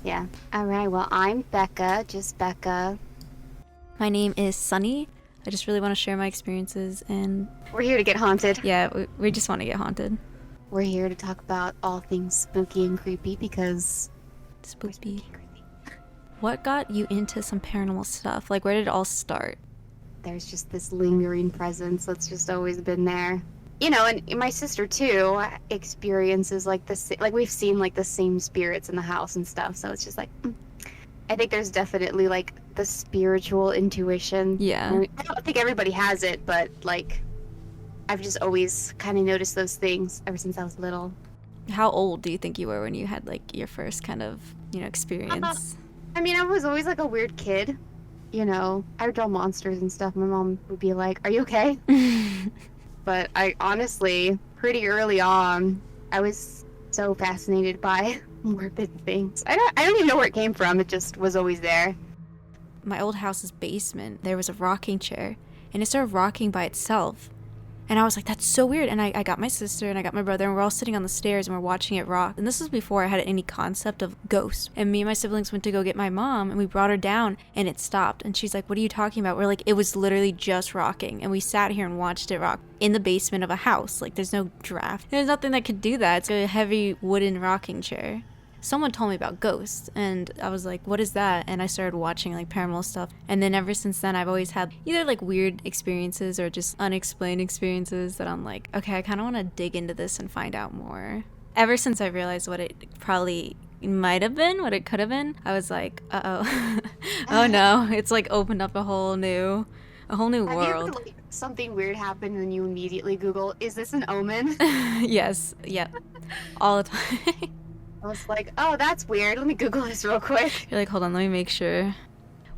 Yeah. All right. Well, I'm Bekka, just Bekka. My name is Sunny. I just really want to share my experiences, and We're here to get haunted. yeah, we just want to get haunted. We're here to talk about all things spooky and creepy because we're Spooky. spooky and creepy. What got you into some paranormal stuff? Like, where did it all start? There's just this lingering presence that's just always been there. You know, and my sister too experiences like this. Like we've seen like the same spirits in the house and stuff. So it's just like, I think there's definitely like the spiritual intuition. Yeah. I don't think everybody has it, but like, I've just always kind of noticed those things ever since I was little. How old do you think you were when you had like your first kind of, experience? I mean, I was always like a weird kid. You know, I would draw monsters and stuff. My mom would be like, "Are you okay?" But I honestly, pretty early on, I was so fascinated by morbid things. I don't even know where it came from. It just was always there. My old house's basement, there was a rocking chair, and it started rocking by itself. And I was like, that's so weird. And I got my sister and I got my brother, and we're all sitting on the stairs and we're watching it rock. And this was before I had any concept of ghosts. And me and my siblings went to go get my mom, and we brought her down, and it stopped. And she's like, what are you talking about? We're like, it was literally just rocking. And we sat here and watched it rock in the basement of a house. Like, there's no draft. There's nothing that could do that. It's a heavy wooden rocking chair. Someone told me about ghosts, and I was like, what is that? And I started watching like paranormal stuff, and then ever since then I've always had either like weird experiences or just unexplained experiences that I'm like, okay, I kind of want to dig into this and find out more. Ever since I realized what it probably might have been, what it could have been, I was like, uh-oh. Oh no, it's like opened up a whole new world. Have you ever, like, something weird happened and you immediately Google, is this an omen? Yes, yep, all the time. I was like, oh, that's weird. Let me Google this real quick. You're like, hold on, let me make sure.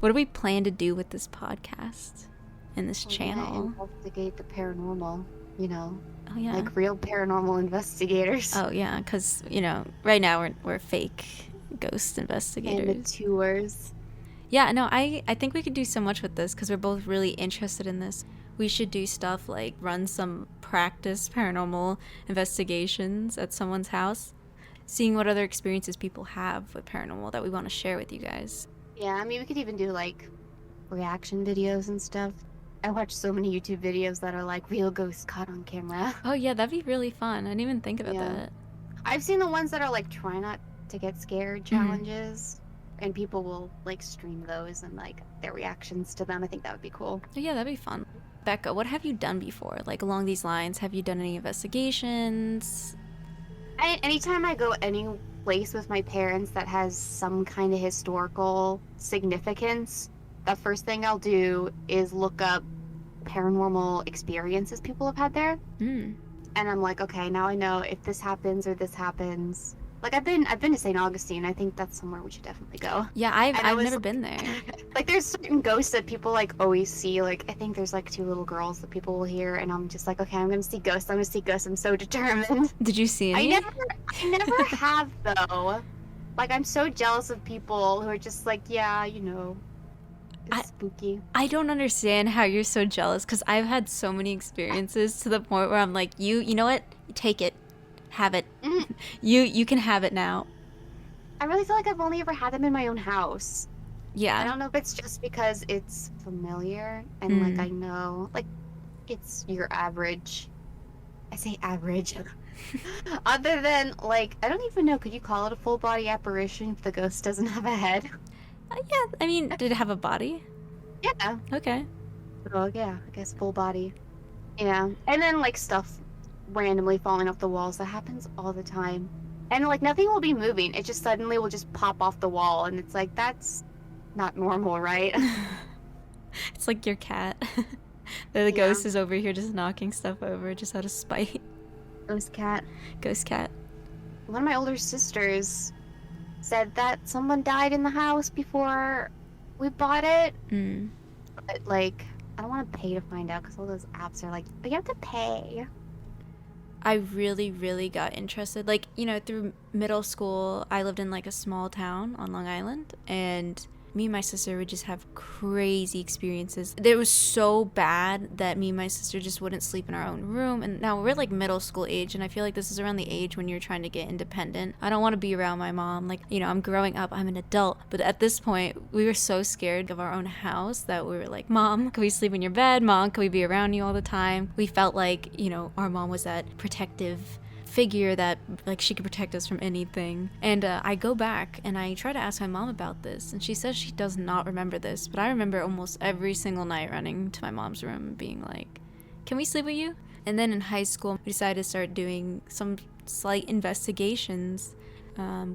What do we plan to do with this podcast and this channel? Investigate the paranormal, you know. Oh yeah. Like real paranormal investigators. Oh yeah, because right now we're fake ghost investigators. And the tours. Yeah, no, I think we could do so much with this because we're both really interested in this. We should do stuff like run some practice paranormal investigations at someone's house, seeing what other experiences people have with paranormal that we want to share with you guys. Yeah, I mean, we could even do like reaction videos and stuff. I watch so many YouTube videos that are like real ghosts caught on camera. Oh yeah, that'd be really fun. I didn't even think about that. I've seen the ones that are like try not to get scared challenges, and people will like stream those and like their reactions to them. I think that would be cool. Oh, yeah, that'd be fun. Bekka, what have you done before? Like along these lines, have you done any investigations? Anytime I go any place with my parents that has some kind of historical significance, the first thing I'll do is look up paranormal experiences people have had there. And I'm like, okay, now I know if this happens or this happens. Like I've been to St. Augustine. I think that's somewhere we should definitely go. Yeah, I've never been there. Like there's certain ghosts that people like always see. Like I think there's like two little girls that people will hear, and I'm just like, okay, I'm gonna see ghosts. I'm gonna see ghosts. I'm so determined. Did you see any? I never have though. Like I'm so jealous of people who are just like, yeah, it's spooky. I don't understand how you're so jealous, because I've had so many experiences to the point where I'm like, you know what? Take it. Have it. You can have it now. I really feel like I've only ever had them in my own house. Yeah. I don't know if it's just because it's familiar and like I know, like it's your average. I say average. Other than like, I don't even know, could you call it a full body apparition if the ghost doesn't have a head? Yeah, I mean, did it have a body? Yeah. Okay. Oh yeah, I guess full body. Yeah. And then like stuff randomly falling off the walls. That happens all the time. And like nothing will be moving. It just suddenly will just pop off the wall, and it's like, that's not normal, right? It's like your cat. The ghost is over here just knocking stuff over just out of spite. Ghost cat. Ghost cat. One of my older sisters said that someone died in the house before we bought it. But like, I don't want to pay to find out because all those apps are like, but you have to pay. I really, really got interested. Like, through middle school, I lived in like a small town on Long Island, and me and my sister would just have crazy experiences. It was so bad that me and my sister just wouldn't sleep in our own room. And now we're like middle school age, and I feel like this is around the age when you're trying to get independent. I don't want to be around my mom. Like, you know, I'm growing up, I'm an adult. But at this point, we were so scared of our own house that we were like, Mom, can we sleep in your bed? Mom, can we be around you all the time? We felt like, you know, our mom was that protective figure that like she could protect us from anything. And I go back and I try to ask my mom about this, and she says she does not remember this, but I remember almost every single night running to my mom's room and being like, can we sleep with you? And then in high school we decided to start doing some slight investigations.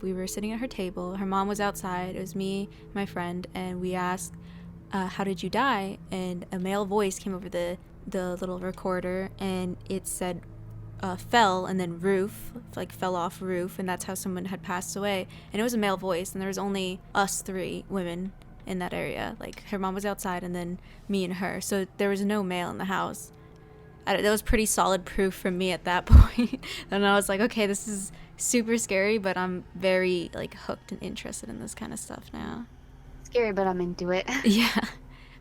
We were sitting at her table, her mom was outside, it was me, my friend, and we asked, how did you die? And a male voice came over the little recorder, and it said fell and then roof, like fell off roof, and that's how someone had passed away. And it was a male voice, and there was only us 3 women in that area. Like, her mom was outside and then me and her, so there was no male in the house. That was pretty solid proof for me at that point. And I was like, okay, this is super scary, but I'm very like hooked and interested in this kind of stuff now. Scary, but I'm into it. Yeah,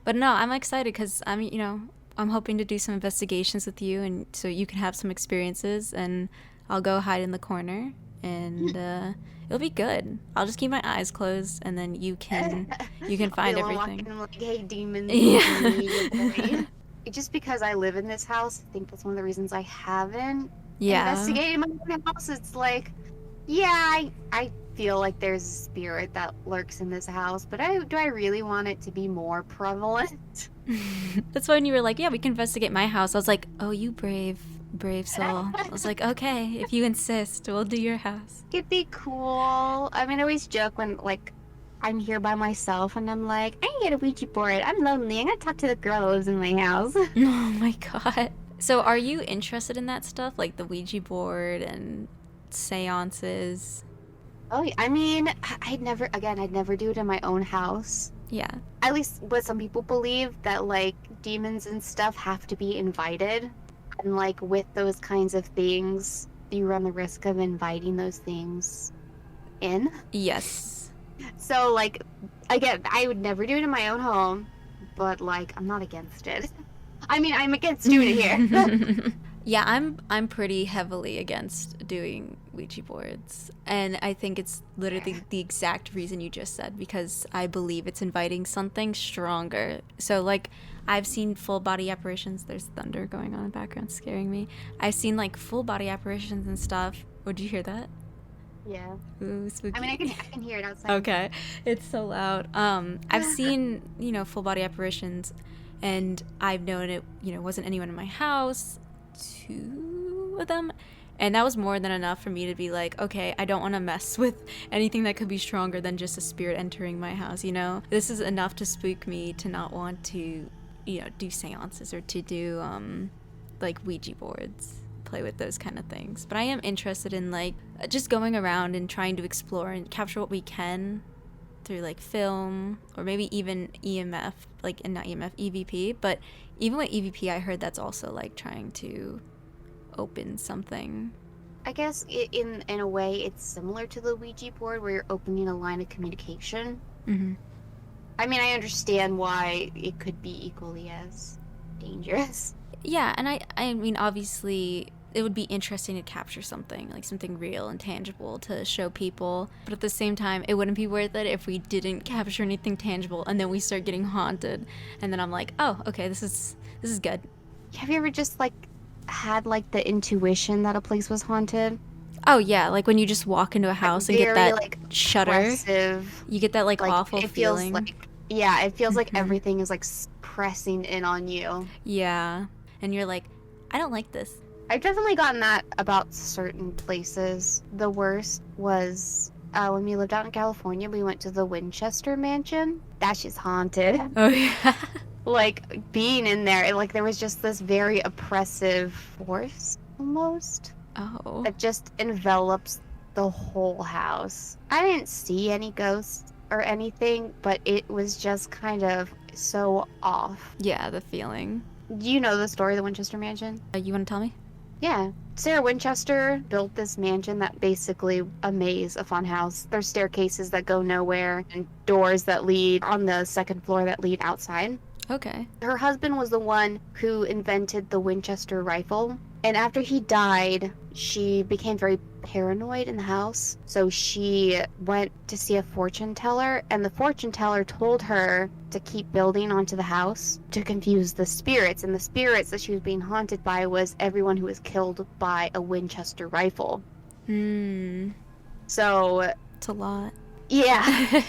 but no, I'm excited because I'm hoping to do some investigations with you, and so you can have some experiences, and I'll go hide in the corner, and it'll be good. I'll just keep my eyes closed, and then you can find everything. I'm like, hey, demons. Yeah. Just because I live in this house, I think that's one of the reasons I haven't investigated my own house. It's like, yeah, I feel like there's a spirit that lurks in this house, but do I really want it to be more prevalent? That's why when you were like, yeah, we can investigate my house, I was like, oh, you brave soul. I was like, okay, if you insist, we'll do your house. It'd be cool. I mean, I always joke when, like, I'm here by myself and I'm like, I can get a Ouija board. I'm lonely. I'm gonna talk to the girl who lives in my house. Oh my god. So are you interested in that stuff, like the Ouija board and seances? Oh, I mean, I'd never do it in my own house. Yeah. At least what some people believe, that like demons and stuff have to be invited. And like with those kinds of things, you run the risk of inviting those things in. Yes. So like, again, I would never do it in my own home, but like, I'm not against it. I mean, I'm against doing it here. Yeah, I'm pretty heavily against doing Ouija boards, and I think it's literally the exact reason you just said, because I believe it's inviting something stronger. So like, I've seen full body apparitions. There's thunder going on in the background scaring me. I've seen like full body apparitions and stuff. Would you hear that? Yeah. Ooh, spooky. I mean, I can hear it outside. Okay, it's so loud. I've seen, full body apparitions, and I've known it, wasn't anyone in my house. 2 of them, and that was more than enough for me to be like, okay, I don't want to mess with anything that could be stronger than just a spirit entering my house. This is enough to spook me to not want to do seances or to do like Ouija boards, play with those kind of things. But I am interested in like just going around and trying to explore and capture what we can through like film, or maybe even EMF, like, and not EMF, EVP. But even with EVP, I heard that's also like trying to open something. I guess in a way it's similar to the Ouija board, where you're opening a line of communication. Mm-hmm. I mean, I understand why it could be equally as dangerous. Yeah, and I mean, obviously it would be interesting to capture something, like something real and tangible to show people. But at the same time, it wouldn't be worth it if we didn't capture anything tangible and then we start getting haunted. And then I'm like, oh, okay, this is good. Have you ever just like had like the intuition that a place was haunted? Oh yeah, like when you just walk into a house and get that like shudder. Oppressive. You get that like awful feeling. It feels like everything is like pressing in on you. Yeah, and you're like, I don't like this. I've definitely gotten that about certain places. The worst was when we lived out in California, we went to the Winchester mansion. That's just haunted. Oh yeah. Like being in there, like there was just this very oppressive force almost. Oh. That just envelops the whole house. I didn't see any ghosts or anything, but it was just kind of so off. Yeah, the feeling. Do you know the story of the Winchester mansion? You want to tell me? Yeah. Sarah Winchester built this mansion that basically a maze, a fun house. There's staircases that go nowhere and doors that lead on the second floor that lead outside. Okay. Her husband was the one who invented the Winchester rifle. And after he died, she became very paranoid in the house. So she went to see a fortune teller, and the fortune teller told her to keep building onto the house to confuse the spirits. And the spirits that she was being haunted by was everyone who was killed by a Winchester rifle. So It's a lot. yeah.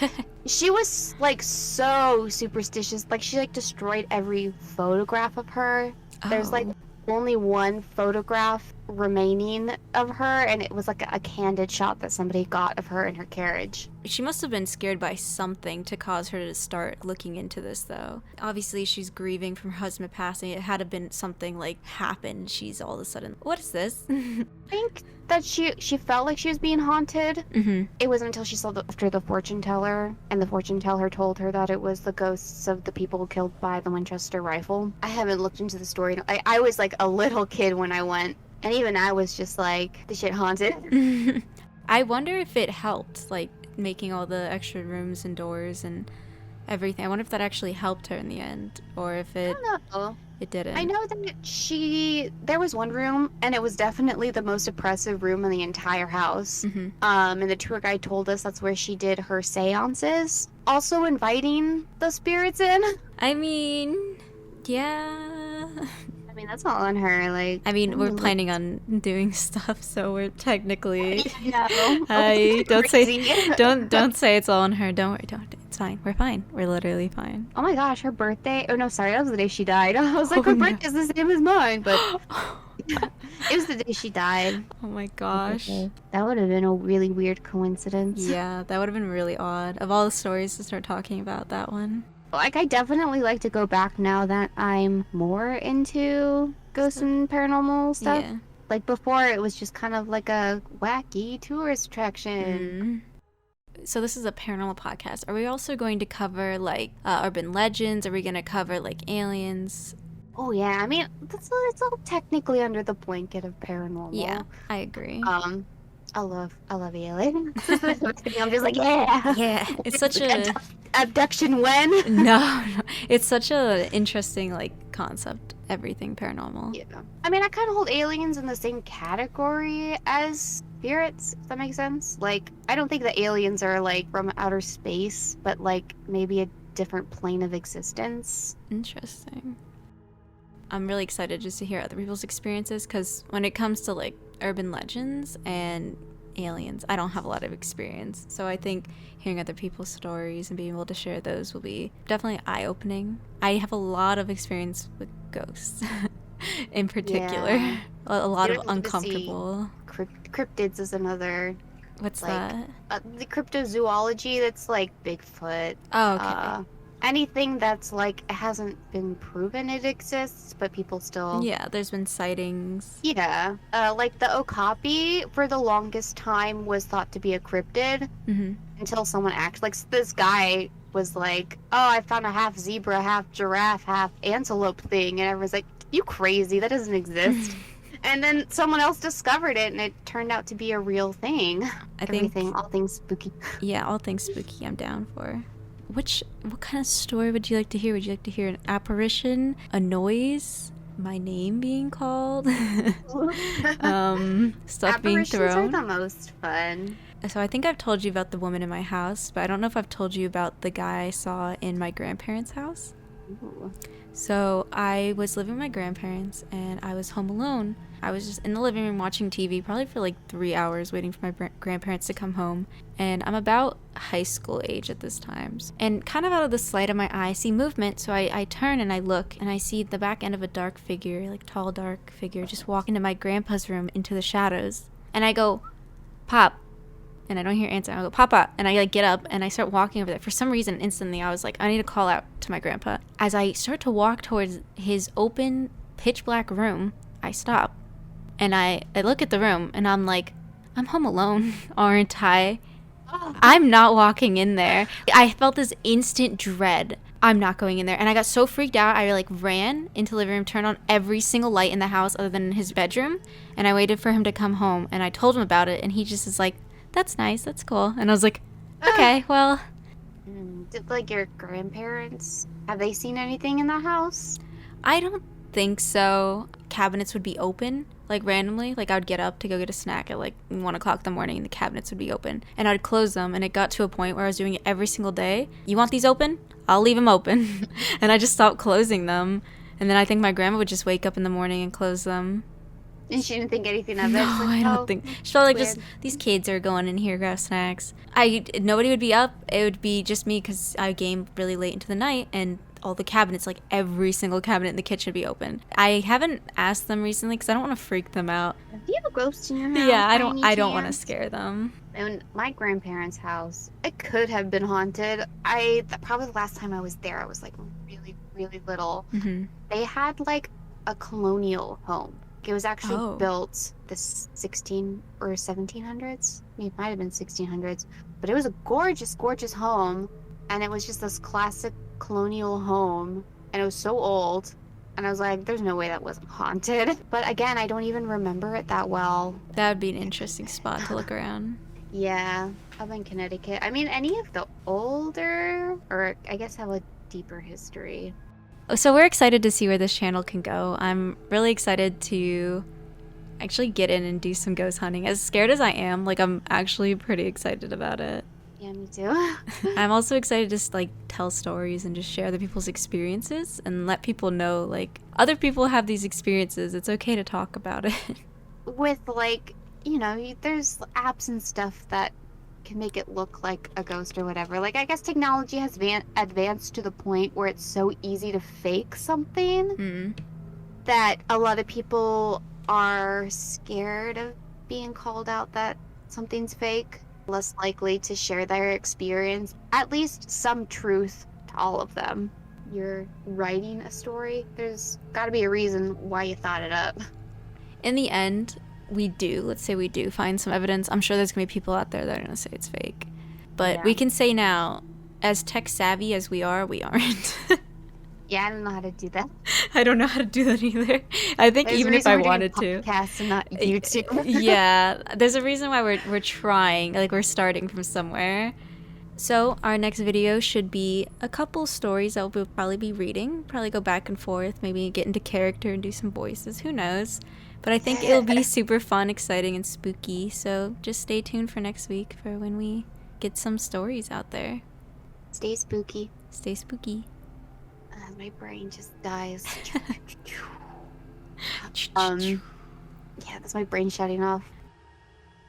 She was like so superstitious. Like she like destroyed every photograph of her. There's like only one photograph remaining of her, and it was like a candid shot that somebody got of her in her carriage. She must have been scared by something to cause her to start looking into this, though. Obviously, she's grieving from her husband passing. It had to have been something like happened. She's all of a sudden, what is this? I think that she felt like she was being haunted. It wasn't until she saw after the fortune teller, and the fortune teller told her that it was the ghosts of the people killed by the Winchester rifle. I haven't looked into the story. I was like a little kid when I went, and even I was just like, this shit haunted. I wonder if it helped, like making all the extra rooms and doors and everything. I wonder if that actually helped her in the end, or if it I don't know. It didn't. I know that there was one room, and it was definitely the most oppressive room in the entire house. And the tour guide told us that's where she did her seances, also inviting the spirits in. I mean, yeah. I mean, that's all on her. Like, I mean, we're planning on doing stuff, so we're technically. No. Don't say it's all on her. Don't worry. Don't. It's fine. We're fine. We're literally fine. Oh my gosh, her birthday. Oh no, sorry, that was the day she died. I was like, her birthday's the same as mine, but it was the day she died. Oh my gosh. Okay. That would have been a really weird coincidence. Yeah, that would have been really odd. Of all the stories to start talking about, that one. Like, I definitely like to go back now that I'm more into ghosts and paranormal stuff. Yeah. Like, before, it was just kind of like a wacky tourist attraction. So this is a paranormal podcast. Are we also going to cover, like, urban legends? Are we going to cover, like, aliens? Oh, yeah. I mean, it's all technically under the blanket of paranormal. Yeah, I agree. I love aliens. I'm just like, yeah. Yeah, it's such a... Abduction when? No. It's such a interesting, like, concept. Everything paranormal. Yeah. I mean, I kind of hold aliens in the same category as spirits, if that makes sense. Like, I don't think the aliens are, like, from outer space, but, like, maybe a different plane of existence. Interesting. I'm really excited just to hear other people's experiences, because when it comes to, like, urban legends and aliens, I don't have a lot of experience. So I think hearing other people's stories and being able to share those will be definitely eye-opening. I have a lot of experience with ghosts in particular. Yeah. A lot of uncomfortable. Cryptids is another. What's like, that? The cryptozoology, that's like Bigfoot. Oh, okay. Anything that's like hasn't been proven it exists, but people still. Yeah, there's been sightings. Yeah, like the Okapi for the longest time was thought to be a cryptid until someone like this guy was like, "Oh, I found a half zebra, half giraffe, half antelope thing," and everyone's like, "You crazy? That doesn't exist." And then someone else discovered it, and it turned out to be a real thing. All things spooky. Yeah, all things spooky. I'm down for. What kind of story would you like to hear? Would you like to hear an apparition, a noise, my name being called, stuff being thrown? Apparitions are the most fun. So I think I've told you about the woman in my house, but I don't know if I've told you about the guy I saw in my grandparents' house. Ooh. So I was living with my grandparents, and I was home alone. I was just in the living room watching TV, probably for like 3 hours, waiting for my grandparents to come home. And I'm about high school age at this time. And kind of out of the slight of my eye, I see movement, so I turn and I look, and I see the back end of a dark figure, like tall, dark figure, just walk into my grandpa's room into the shadows. And I go, "Pop." And I don't hear answer. I go, "Papa." And I like get up and I start walking over there. For some reason, instantly, I was like, I need to call out to my grandpa. As I start to walk towards his open, pitch black room, I stop. And I look at the room and I'm like, I'm home alone, aren't I? I'm not walking in there. I felt this instant dread. I'm not going in there. And I got so freaked out, I like ran into the living room, turned on every single light in the house other than his bedroom, and I waited for him to come home, and I told him about it, and he just is like, that's nice, that's cool. And I was like, okay, well. Did like your grandparents, have they seen anything in the house? I don't think so. Cabinets would be open, like randomly. Like I would get up to go get a snack at like 1 o'clock in the morning and the cabinets would be open. And I'd close them, and it got to a point where I was doing it every single day. You want these open? I'll leave them open. And I just stopped closing them. And then I think my grandma would just wake up in the morning and close them. And she didn't think anything of it? No, Like, I don't think. She felt like weird. just these kids are going in here, grab snacks. Nobody would be up. It would be just me because I game really late into the night, and all the cabinets, like every single cabinet in the kitchen, would be open. I haven't asked them recently because I don't want to freak them out. Do you have a ghost in your house? Yeah, by any I don't want to chance? scare them. In my grandparents' house, it could have been haunted. Probably the last time I was there, I was like really, really little. Mm-hmm. They had like a colonial home. It was actually built the 16 or 1700s. It might have been 1600s, but it was a gorgeous, gorgeous home, and it was just this classic colonial home, and it was so old. And I was like, there's no way that wasn't haunted. But again, I don't even remember it that well. That would be an interesting spot to look around. Yeah, up in Connecticut. I mean, any of the older, or I guess have a deeper history. So we're excited to see where this channel can go. I'm really excited to actually get in and do some ghost hunting. As scared as I am, like I'm actually pretty excited about it. Yeah, me too. I'm also excited to just like tell stories and just share other people's experiences and let people know like other people have these experiences. It's okay to talk about it. With like, there's apps and stuff that can make it look like a ghost or whatever. Like, I guess technology has advanced to the point where it's so easy to fake something that a lot of people are scared of being called out that something's fake, less likely to share their experience, at least some truth to all of them. You're writing a story, there's got to be a reason why you thought it up. In the end, let's say we do find some evidence. I'm sure there's gonna be people out there that are gonna say it's fake, but we can say now, as tech savvy as we aren't. Yeah, I don't know how to do that. I don't know how to do that either. I think There's even a if I reason we're wanted doing to. podcasts and not YouTube. Yeah, there's a reason why we're trying, like we're starting from somewhere. So our next video should be a couple stories that we'll probably be reading, probably go back and forth, maybe get into character and do some voices, who knows. But I think it'll be super fun, exciting, and spooky, so just stay tuned for next week for when we get some stories out there. Stay spooky. Stay spooky. My brain just dies. Yeah, that's my brain shutting off.